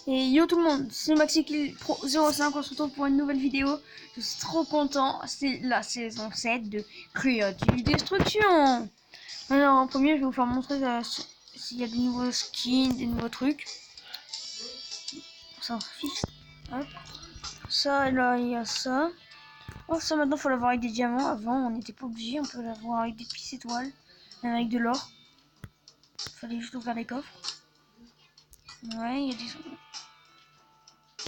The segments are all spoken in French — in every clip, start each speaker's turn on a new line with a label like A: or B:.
A: Et yo tout le monde, c'est MaxiKill Pro 05, on se retrouve pour une nouvelle vidéo. Je suis trop content, c'est la saison 7 de Creative Destruction. Alors en premier, je vais vous faire montrer s'il y a des nouveaux skins, des nouveaux trucs. Ça, on s'en fiche. Hop. Ça, là, il y a ça. Oh, ça maintenant, faut l'avoir avec des diamants. Avant, on n'était pas obligé, on peut l'avoir avec des pistes étoiles, même avec de l'or. Fallait juste ouvrir les coffres. Ouais, il y a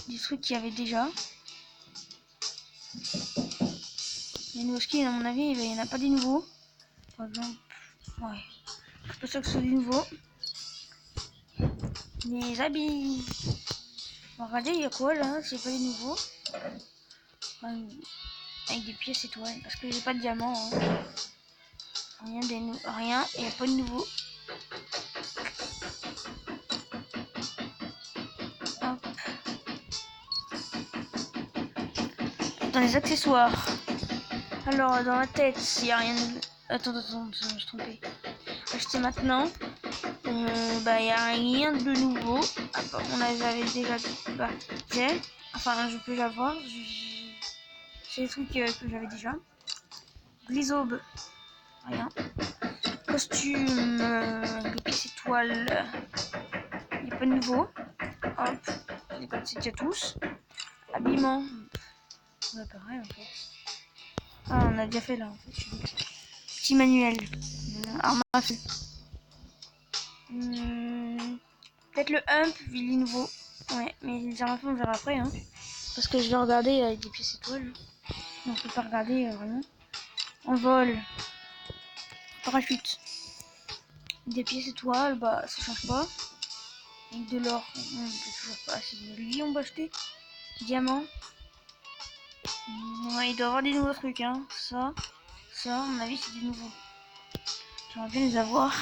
A: des trucs qu'il y avait déjà. Les nouveaux skins, à mon avis, il n'y en a pas des nouveaux. Par exemple, ouais. Je suis pas sûr que ce soit des nouveaux. Les habits. Bon, regardez, il y a quoi là? C'est pas des nouveaux. Ouais, avec des pièces étoiles. Parce que j'ai pas de diamant. Hein. Rien, il n'y a pas de nouveau. Hop. Dans les accessoires. Alors, dans la tête, il n'y a rien de... Attends, je me suis trompé. Acheter maintenant. Bah, il n'y a rien de nouveau. Ah, bah, on avait déjà... Bah, tiens. Enfin, je peux l'avoir. C'est des trucs que j'avais déjà. Glizobe. Rien. Costume. Les pièces étoiles. Il n'y a pas de nouveau. Hop. Les codes, c'est déjà tous. Habillement. Ouais, pareil en fait. Ah, on a déjà fait là en fait. Petit manuel. Arme à feu. Peut-être le hump, vu les nouveaux. Ouais, mais les armes à feu, on verra après. Hein. Parce que je vais regarder avec des pièces étoiles. Non, je peux pas regarder vraiment. Envol. Parachute. Des pièces étoiles, bah ça change pas. Avec de l'or, on peut toujours pas. C'est de lui on va acheter. Diamant. Ouais, il doit y avoir des nouveaux trucs, hein. Ça, à mon avis, c'est des nouveaux. J'aimerais bien les avoir.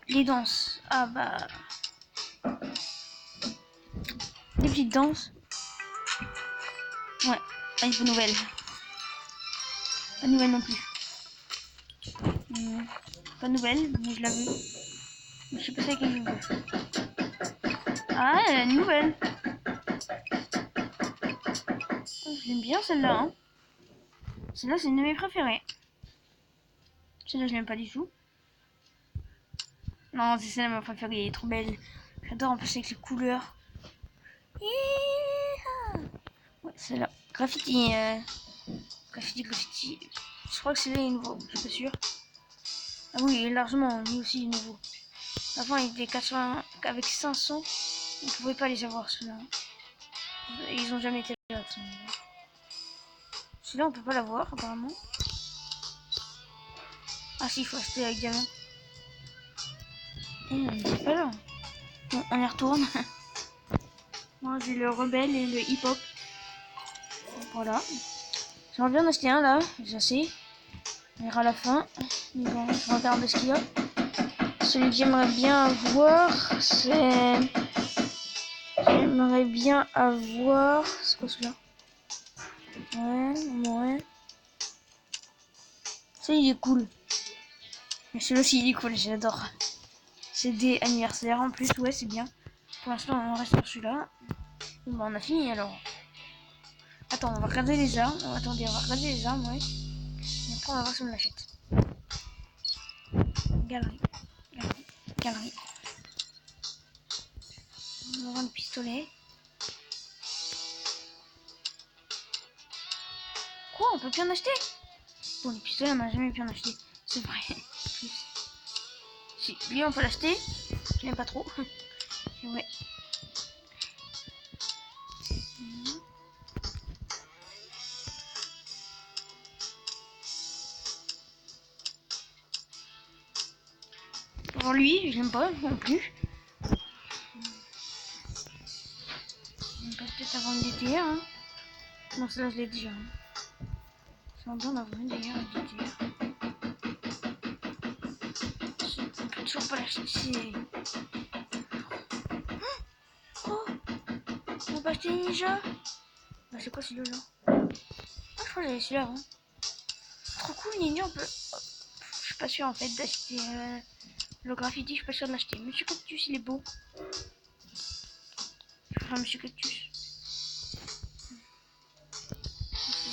A: Les danses. Ah bah. Des petites danses. Ouais, pas une nouvelle. Pas de nouvelle non plus. Pas de nouvelle, mais je la veux. Je sais pas c'est laquelle je veux. Ah, elle a une nouvelle. Oh, j'aime bien celle-là. Hein. Celle-là, c'est une de mes préférées. Celle-là, je l'aime pas du tout. Non, c'est celle-là ma préférée. Elle est trop belle. J'adore en plus avec les couleurs. Ouais, celle-là. Graffiti. Graffiti. Je crois que celui-là est nouveau. Je suis pas sûre. Ah oui, largement. Lui aussi est nouveau. Avant, il était 80 avec 500. On pouvait pas les avoir ceux-là. Ils ont jamais été là. Celui-là, on peut pas l'avoir apparemment. Ah si, il faut acheter avec diamant. On n'est pas là. Bon, on y retourne. Moi, j'ai le rebelle et le hip-hop. Voilà. J'aimerais bien en acheter un là, je sais. On ira à la fin. Mais bon, je regarde ce qu'il y a. Celui que j'aimerais bien avoir, c'est... J'aimerais bien avoir... C'est quoi celui-là? Ouais. Ça, il est cool. Mais celui-là aussi, il est cool, j'adore. C'est des anniversaires en plus, ouais, c'est bien. Pour l'instant, on reste sur celui-là. Bon, on a fini alors. Attends, on va regarder les armes. Oh, attendez, on va regarder les armes, ouais. Et après, on va voir si on l'achète. Galerie. On va voir le pistolet. Quoi, on peut plus en acheter? Bon, le pistolet, on n'a jamais pu en acheter. C'est vrai. Si, lui, on peut l'acheter. Je n'aime pas trop. Et ouais. Pour lui, je l'aime pas non plus. On peut peut-être avoir une DTR. Hein. Non, celle-là, je l'ai déjà. C'est en bon d'avoir une d'ailleurs, une DTR. On peut toujours pas l'acheter. Oh, on va pas acheter Ninja. Bah, c'est quoi celui-là? Ah, je crois que j'avais celui-là avant. Trop cool, Ninja, on peut... Je suis pas sûr en fait d'acheter le graffiti, je suis pas sûr de l'acheter. Mais je sais pas si il est beau. Enfin, Monsieur Cactus.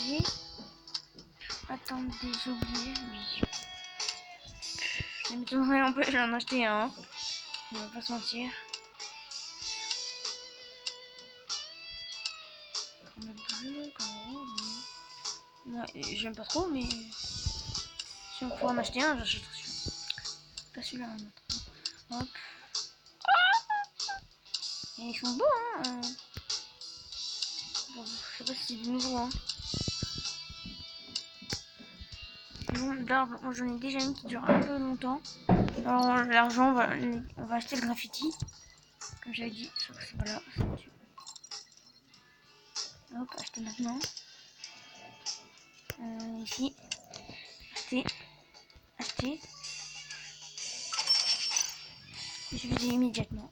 A: Okay. Attendez, j'ai oublié. Oui. Ça m'étonnerait un peu, j'en ai acheté un. On va pas se mentir. Comme bleu, comme rouge. Ouais, j'aime pas trop, mais si on peut en acheter un, j'achète celui-là. Pas celui-là, un autre. Hop. Et ils sont beaux, hein. Bon, je sais pas si c'est du nouveau, hein. Non, d'arbre, moi j'en ai déjà une qui dure un peu longtemps. Alors l'argent, on va acheter le graffiti. Comme j'avais dit, sauf que c'est pas là. Hop, acheter maintenant. Ici. Acheter. Acheter. Je vais dire immédiatement.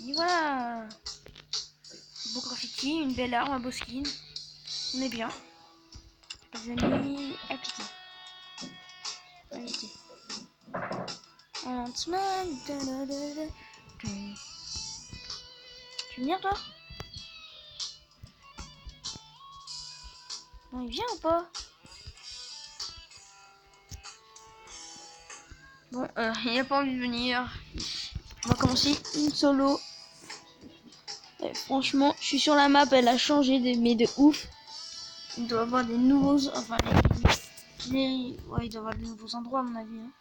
A: Et voilà. Beau graffiti, une belle arme, un beau skin. On est bien. Les amis, appliquer. Inviter. Ant-Man. Tu veux venir toi? Non, il vient ou pas? Bon, il a pas envie de venir. On va commencer une solo. Et franchement, je suis sur la map, elle a changé, mais de ouf. Il doit y avoir des nouveaux... Enfin, ouais, il doit y avoir des nouveaux endroits à mon avis. Hein.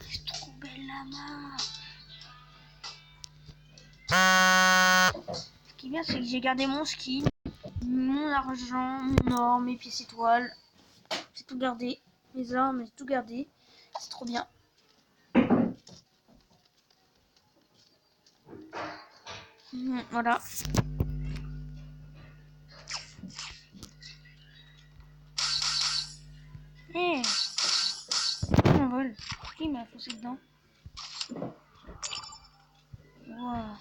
A: C'est trop belle la map. Ce qui est bien, c'est que j'ai gardé mon skin, mon argent, mon or, mes pièces étoiles. J'ai tout gardé. Mes armes, j'ai tout gardé. C'est trop bien. Voilà. Eh, on vole. Qui m'a foncé dedans? Wow.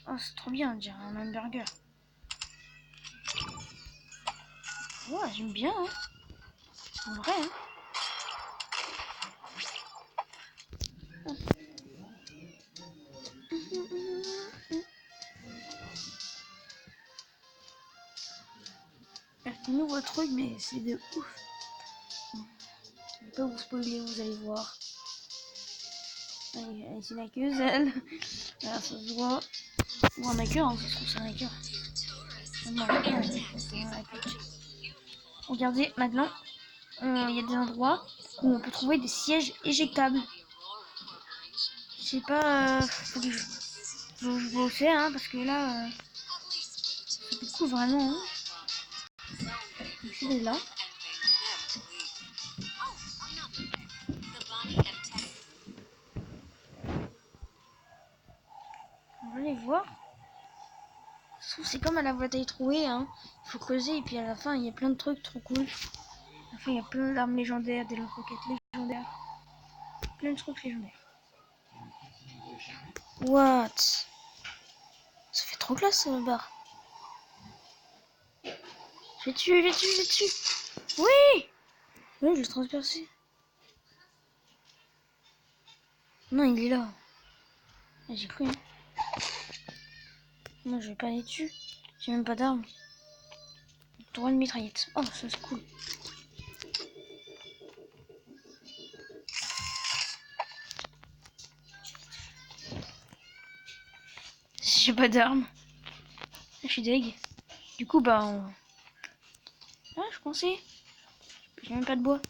A: Oh, c'est trop bien, on dirait un hamburger. Ouais, j'aime bien, hein. En vrai, hein. C'est un nouveau truc, mais c'est de ouf. Je vais pas vous spoiler, vous allez voir. Allez, c'est la queue, elle. Voilà, ça se voit. Ou un hacker, hein, ça se trouve, c'est un hacker. Regardez, maintenant, il y a des endroits où on peut trouver des sièges éjectables. Je sais pas, faut que je vois où c'est, hein, parce que là, ça découvre vraiment. Hein. Donc c'est là. On va aller voir. C'est comme à la bataille trouée, hein. Il faut creuser et puis à la fin il y a plein de trucs trop cool. Enfin il y a plein d'armes légendaires, des lance-roquettes légendaires. Plein de trucs légendaires. What? Ça fait trop classe ce bar. Je l'ai tué, je l'ai tué, je l'ai tué. Oui! Oui, je l'ai transpercé. Non, il est là. J'ai cru. Hein. Non, je vais pas aller dessus. J'ai même pas d'armes. Droit de mitraillette. Oh, ça c'est cool. J'ai pas d'armes. Je suis deg. Du coup, bah, ah, je pensais. J'ai même pas de bois.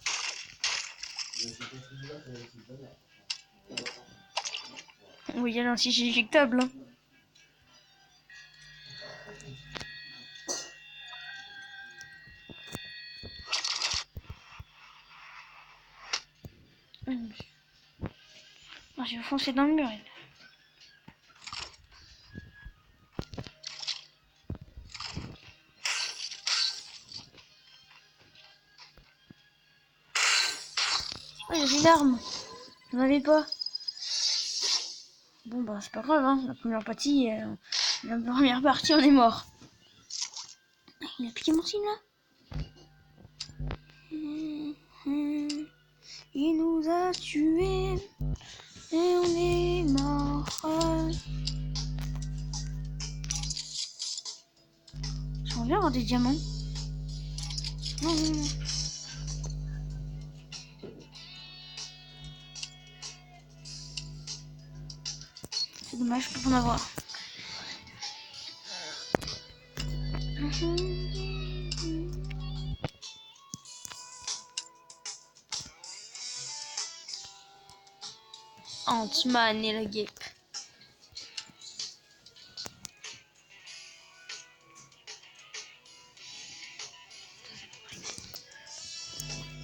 A: Oui, il y a un siège éjectable. Hein. Ah, j'ai foncé dans le mur. Oh, j'ai une arme. J'en avais pas. Bon, bah, c'est pas grave, hein. La première partie, on est mort. Il a piqué mon signe là. Il nous a tués. on est mort. J'aimerais bien avoir des diamants. Non, non, non. C'est dommage, je peux pas en avoir. Ant-Man et la guêpe.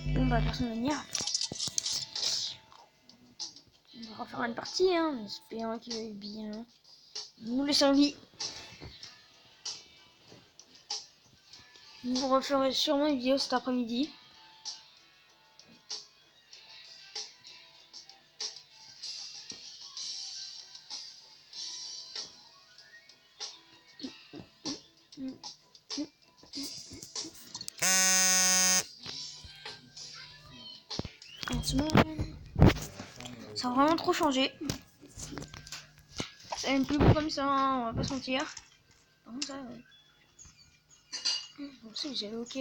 A: Bon bah personne va venir. On va refaire une partie, hein, en espérant qu'il va bien nous laisser en vie. Vous referez sûrement une vidéo cet après-midi. Ça a vraiment trop changé. C'est même plus beau comme ça, hein, on va pas se mentir. Par contre, ça, bon, c'est j'ai ok.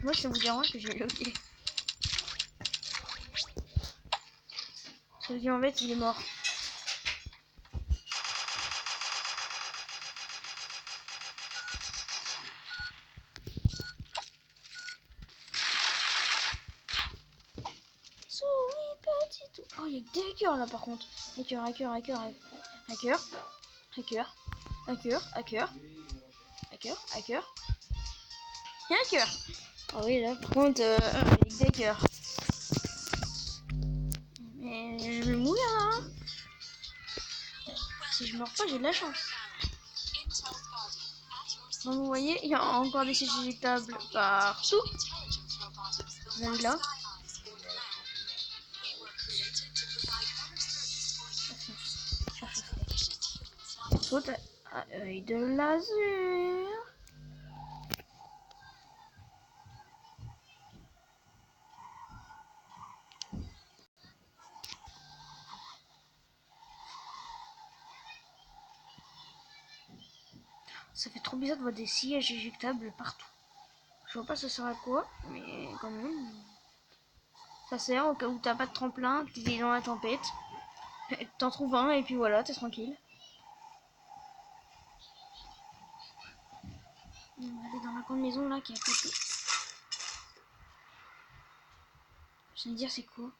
A: Moi, ça vous dérange que j'ai le ok. Celui en fait, il est mort. Oh, il y a que des hackers là par contre. Hacker. Ah oui, là par contre, il y a que des hackers. Mais je vais mourir là. Hein. Si je meurs pas, j'ai de la chance. Donc, vous voyez, il y a encore des sièges éjectables partout. Même là. Saute à œil de laser. Ça fait trop bizarre de voir des sièges éjectables partout. Je vois pas ça sert à quoi, mais quand même. Ça sert au cas où t'as pas de tremplin, que t'es dans la tempête. T'en trouves un et puis voilà, t'es tranquille. On va aller dans la grande maison là qui est à côté. Je vais dire c'est quoi?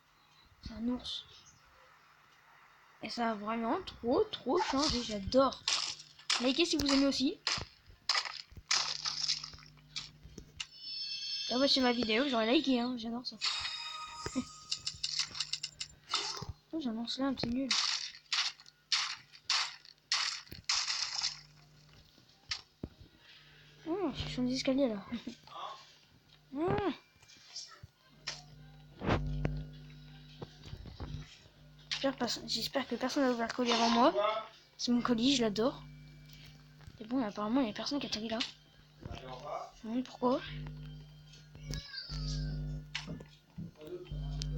A: C'est un ours. Et ça a vraiment trop changé, j'adore. Likez si vous aimez aussi. Ah bah c'est ma vidéo, j'aurais liké, hein, j'adore ça. Oh, j'ai un lance-flamme, c'est nul. Oh, je suis sur les escaliers là. J'espère que personne n'a ouvert le colis avant moi. C'est mon colis, je l'adore. Et bon, apparemment, il n'y a personne qui atterrit là. Je me demande pourquoi.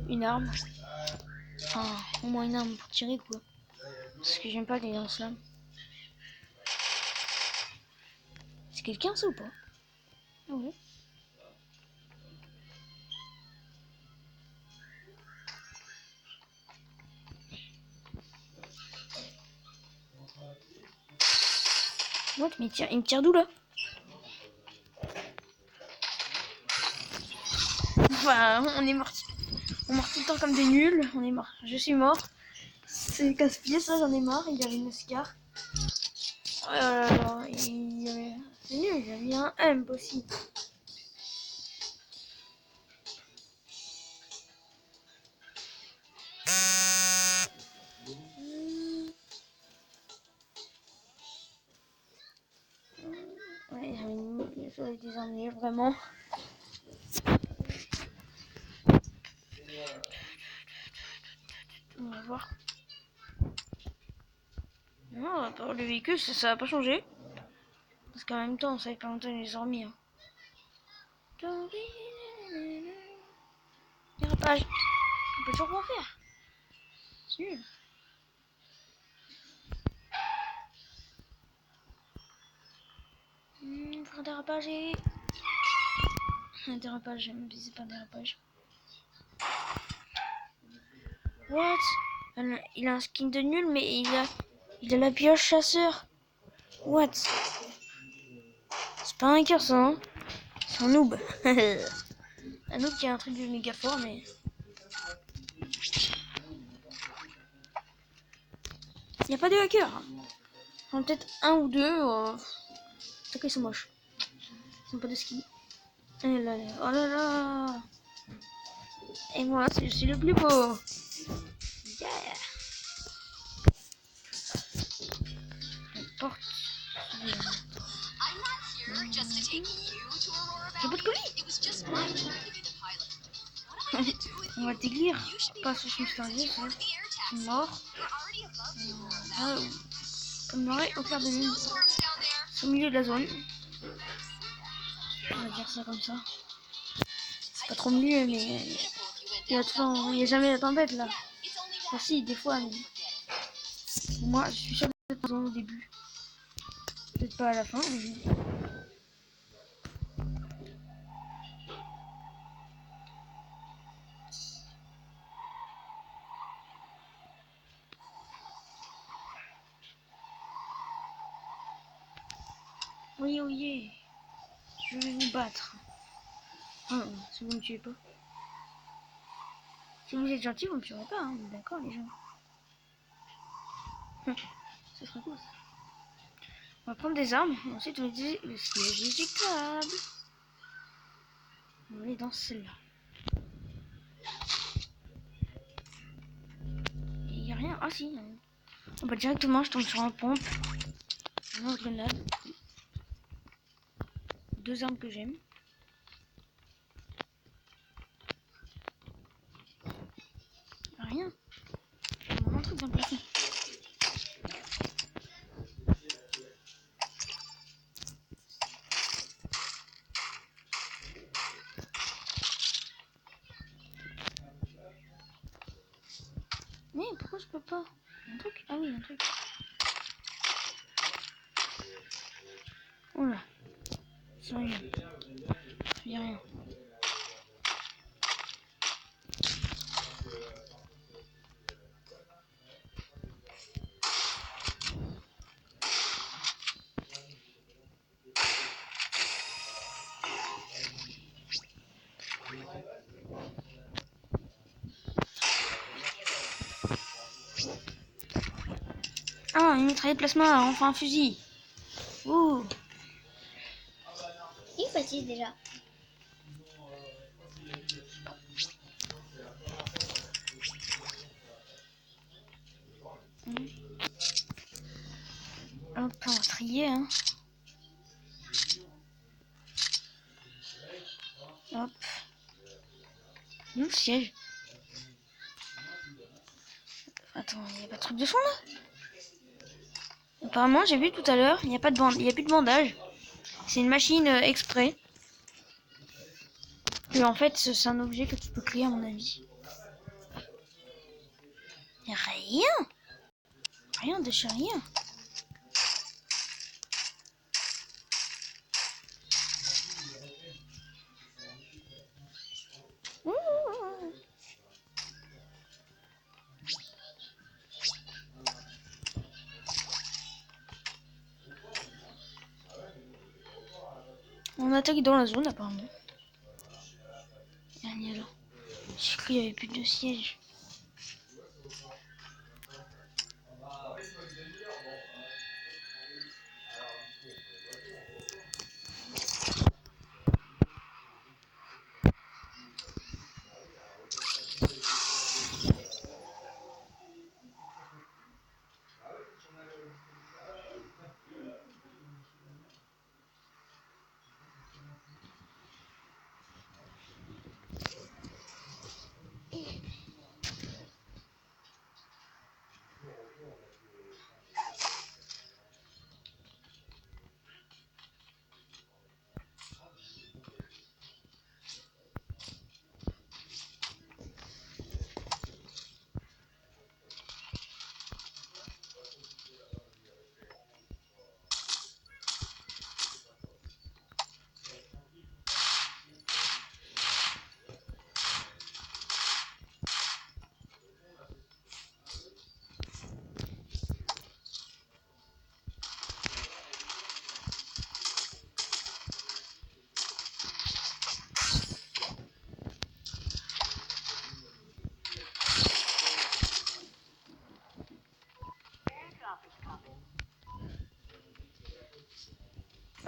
A: Une arme. Enfin, au moins une arme pour tirer quoi. Parce que j'aime pas les lance-flammes. C'est quelqu'un ça ou pas? Ah ouais. What? Mais il me tire d'où là? Enfin, on est mort. On meurt tout le temps comme des nuls. On est mort. Je suis mort. C'est casse-pied ça, j'en ai marre. Il y avait une Oscar. Oh là là, c'est nul, j'ai mis un M aussi. Ouais, j'avais des armes vraiment. On va voir. Non, pour le véhicule, ça va pas changer. Parce qu'en même temps, ça fait pas longtemps que je les ai remis. Hein. dérapage. On peut toujours rien faire. C'est nul. Faut un dérapage et... Un dérapage, même si c'est pas un dérapage. What? Il a un skin de nul, mais il a la pioche chasseur. What? C'est pas un cœur ça, hein? C'est un noob. Un noob qui a un truc de méga fort, mais... Il n'y a pas de hackers. Enfin, peut-être un ou deux. Ok, ils sont moches. Ils sont pas de ski. Et là, oh là là. Et moi, je suis le plus beau. Yeah. La porte. J'ai pas de colis. On va t'églire. Pas ce que mystérieux, c'est mort. Comme l'aurait au clair de lune. C'est au milieu de la zone. On va dire ça comme ça. C'est pas trop mieux, mais il y a jamais la tempête là. Enfin si, des fois, mais... Moi, je suis sûr d'être dans au début. Peut-être pas à la fin, mais... Oui, oui, je vais vous battre. Ah, si vous me tuez pas. Si vous êtes gentil, vous me tuerez pas, hein. D'accord, les gens. Ça serait cool. On va prendre des armes, ensuite on va utiliser le siège éjectable. On va aller dans celle-là. Il n'y a rien. Ah si. On va directement, je tombe sur un pompe. Une grenade. Deux armes que j'aime. Rien. Un truc dans le plafond. Mais pourquoi je peux pas? Un truc? Ah oui, un truc. Oula. C'est rien. Il n'y a rien. Ah, une mitraillette plasma, enfin un fusil. Ouh.
B: Il précise déjà.
A: Hop, on va trier, hein. Hop. Nous, siège. Attends, il n'y a pas de truc de fond là? Apparemment, j'ai vu tout à l'heure, il n'y a pas de bande, il y a plus de bandage. C'est une machine exprès. Et en fait, c'est un objet que tu peux créer à mon avis. Y a rien. Rien de chez rien. Ouh. On attaque dans la zone apparemment. Rien là. J'ai cru qu'il n'y avait plus de siège.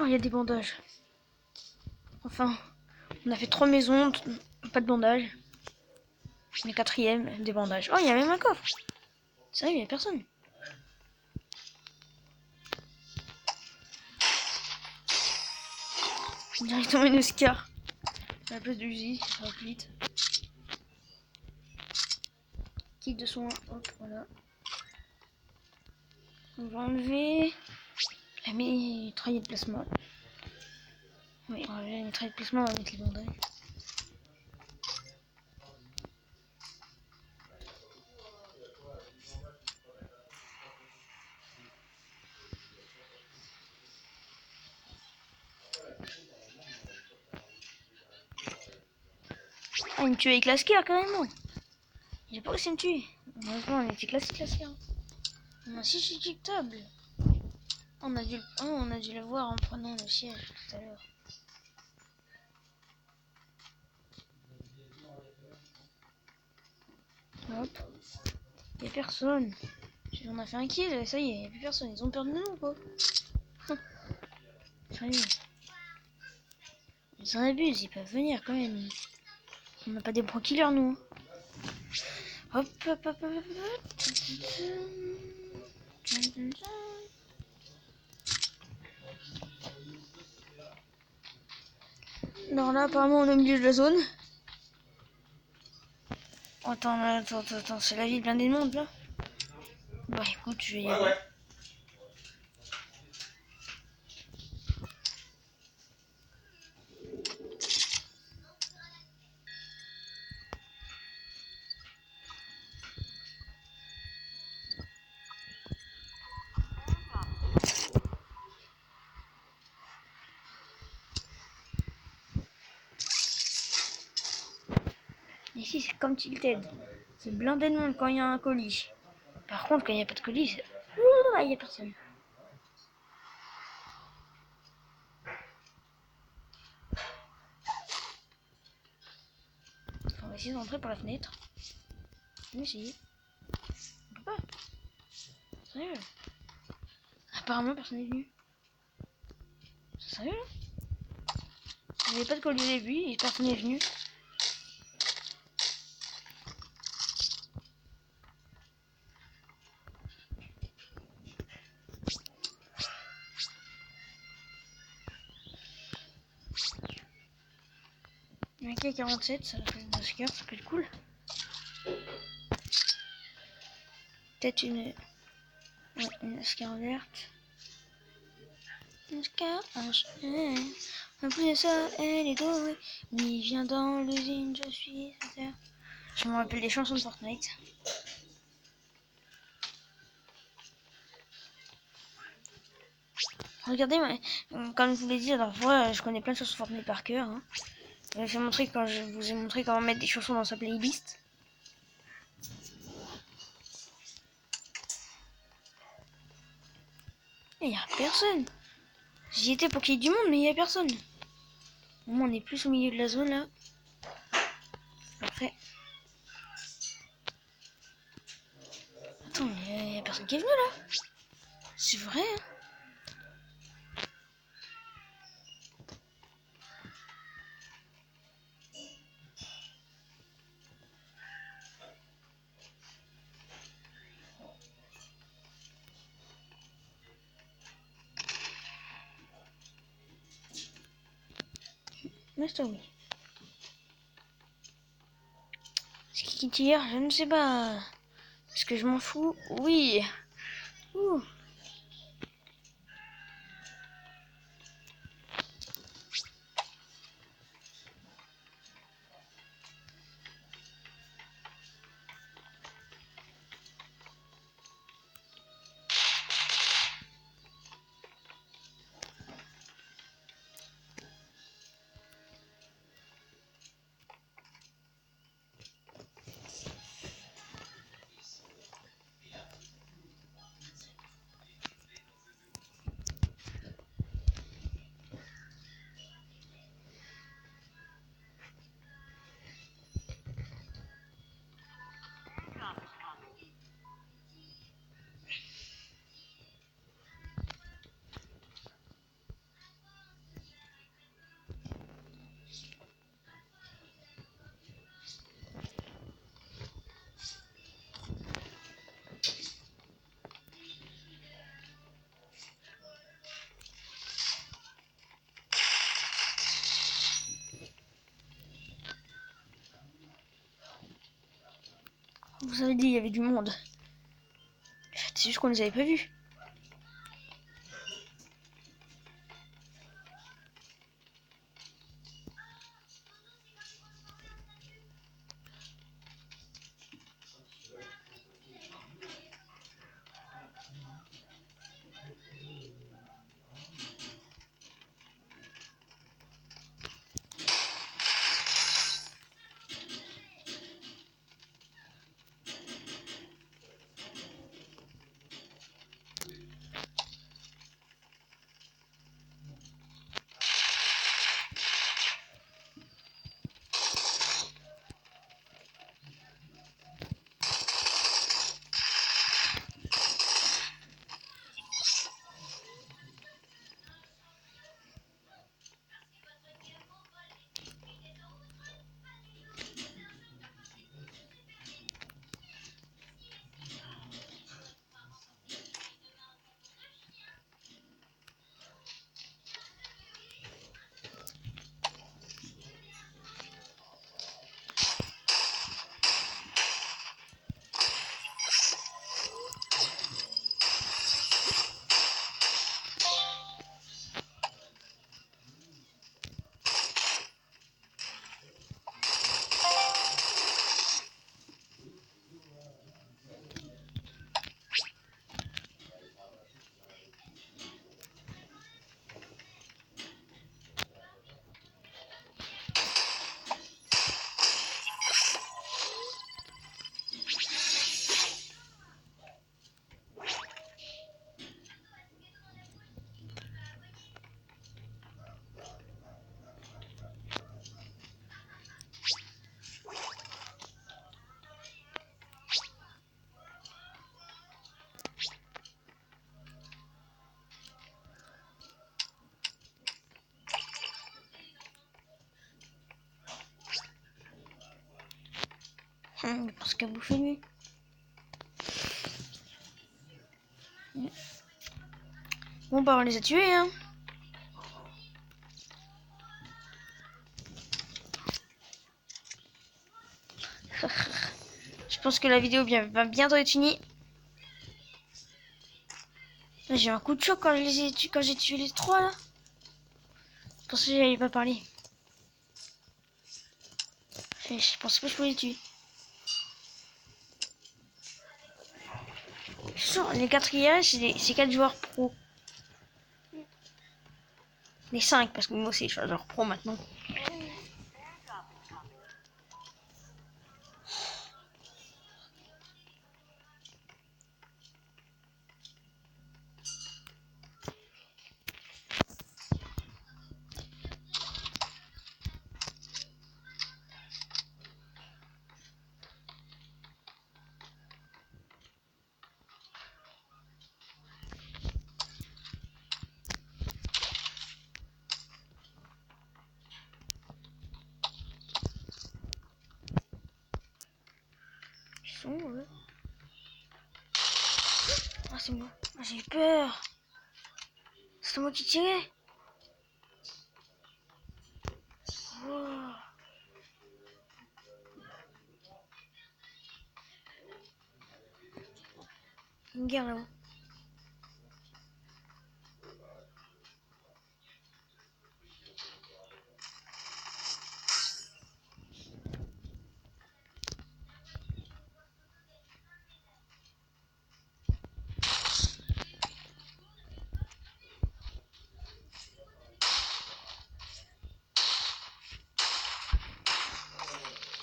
A: Oh, il y a des bandages. Enfin, on a fait 3 maisons, pas de bandages. Mais quatrième, des bandages. Oh, il y a même un coffre. C'est vrai, il y a personne. Directement une Oscar. À la place de Uzi, ça va plus vite. Kit de soin, hop, voilà. On va enlever la mitraille de plasma. Oui, on va enlever la mitraille de plasma, on va mettre les bandages. Ah, il me tue avec la skier carrément. J'ai pas réussi à me tuer. Heureusement, on était classique la skier. On a 6 éjectables. On a dû le voir en prenant le siège tout à l'heure. Hop. Y'a personne. On a fait un kill, ça y est, y'a plus personne. Ils ont peur de nous ou quoi? Sérieux. Ils en abusent, ils peuvent venir quand même. On n'a pas des pro killers nous. Hop, hop, hop, hop, hop. Alors là, apparemment, on est au milieu de la zone. Attends, c'est la ville blindée de monde là. Bah écoute, je vais y aller. Ici, c'est comme Tilted. C'est blindé de monde quand il y a un colis. Par contre, quand il n'y a pas de colis, c'est... il n'y a personne. On va essayer d'entrer par la fenêtre. On va essayer. On peut pas. Sérieux. Apparemment, personne n'est venu. C'est sérieux là? Il n'y avait pas de colis au début et personne n'est venu. Ok, 47, ça fait une Oscar, ça peut être cool. Peut-être une Oscar verte. Une Oscar enchaînée. En plus de ça, elle est dorée. Oui, viens dans l'usine, je suis sincère. Je me rappelle des chansons de Fortnite. Regardez, comme je vous l'ai dit la dernière fois, je connais plein de chansons Fortnite par cœur. Hein. Je vous ai montré comment mettre des chansons dans sa playlist. Et il n'y a personne. J'y étais pour qu'il y ait du monde, mais il n'y a personne. Au moins, on est plus au milieu de la zone là. Après. Attends, mais il n'y a personne qui est venu là. C'est vrai, hein. Mais c'est oui. C'est qui tire? Je ne sais pas. Est-ce que je m'en fous? Oui. Ouh. Vous avez dit il y avait du monde. C'est juste qu'on les avait pas vus. Parce qu'a bouffé lui. Bon bah on les a tués hein. Je pense que la vidéo va bientôt être finie. J'ai eu un coup de choc quand j'ai tué les trois là. Je pensais que j'allais pas parler. Je pensais pas que je pouvais les tuer. Les 4 IA, c'est 4 joueurs pro. Les 5 parce que moi aussi je suis un joueur pro maintenant. Ils sont où eux? Ah c'est moi. Ah, j'ai eu peur. C'est moi qui tirais. Wow. Une guerre là-haut.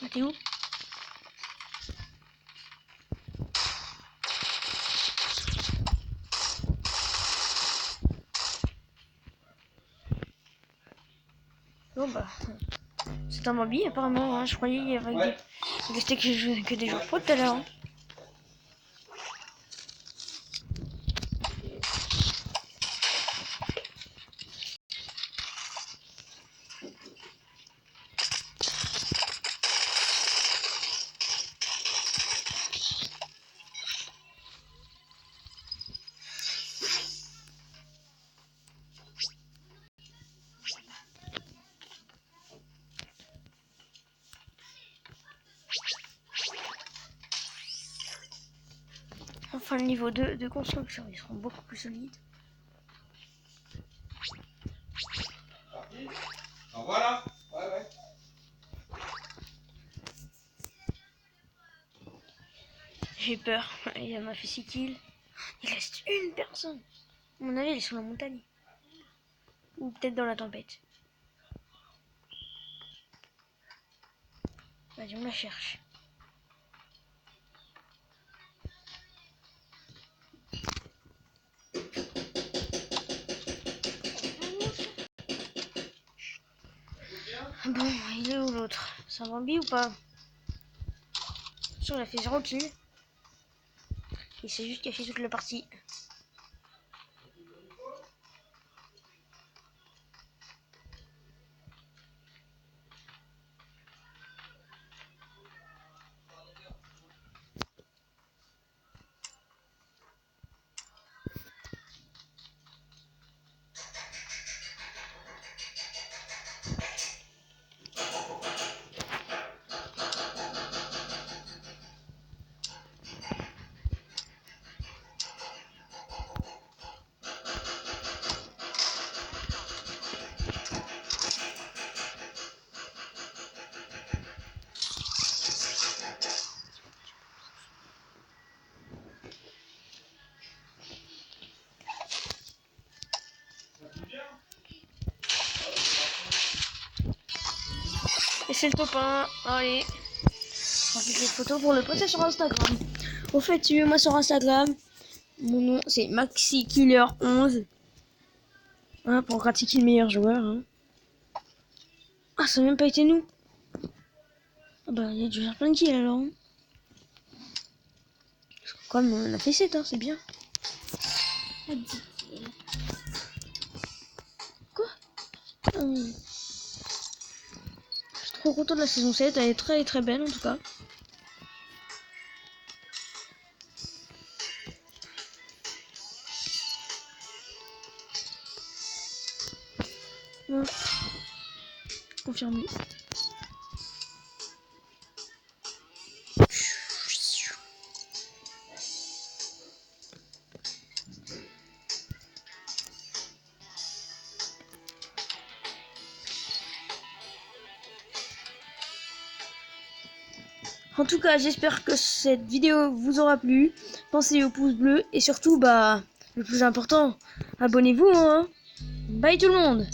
A: Ah, t'es où? Oh bah. C'est un mobile apparemment. Hein. Je croyais qu'il y avait restait que des joueurs pro tout à l'heure. Hein. enfin le niveau 2 de construction, ils seront beaucoup plus solides.
B: Ah, voilà. Ouais.
A: J'ai peur, il m'a fait 6 kills. Il reste une personne. À mon avis, il est sur la montagne. Ou peut-être dans la tempête. Vas-y, on la cherche. Bon, il est où l'autre? C'est un Bambi ou pas? Sûr, il a fait 0 kill. Il s'est juste caché toute la partie. Et c'est le top 1. Allez. On va faire des photos pour le poster sur Instagram. Au fait, suivez-moi sur Instagram. Mon nom, c'est MaxiKiller11. Voilà, pour pratiquer le meilleur joueur. Hein. Ah, ça n'a même pas été nous. Ah bah, il y a dû faire plein de kills alors. Hein. Comme on a fait 7, hein, c'est bien. Quoi? Ah oui. Je suis trop content de la saison 7. Elle est très très belle en tout cas. Ouais. Confirmé. En tout cas, j'espère que cette vidéo vous aura plu. Pensez au pouce bleu et surtout, bah, le plus important, abonnez-vous. Hein. Bye tout le monde.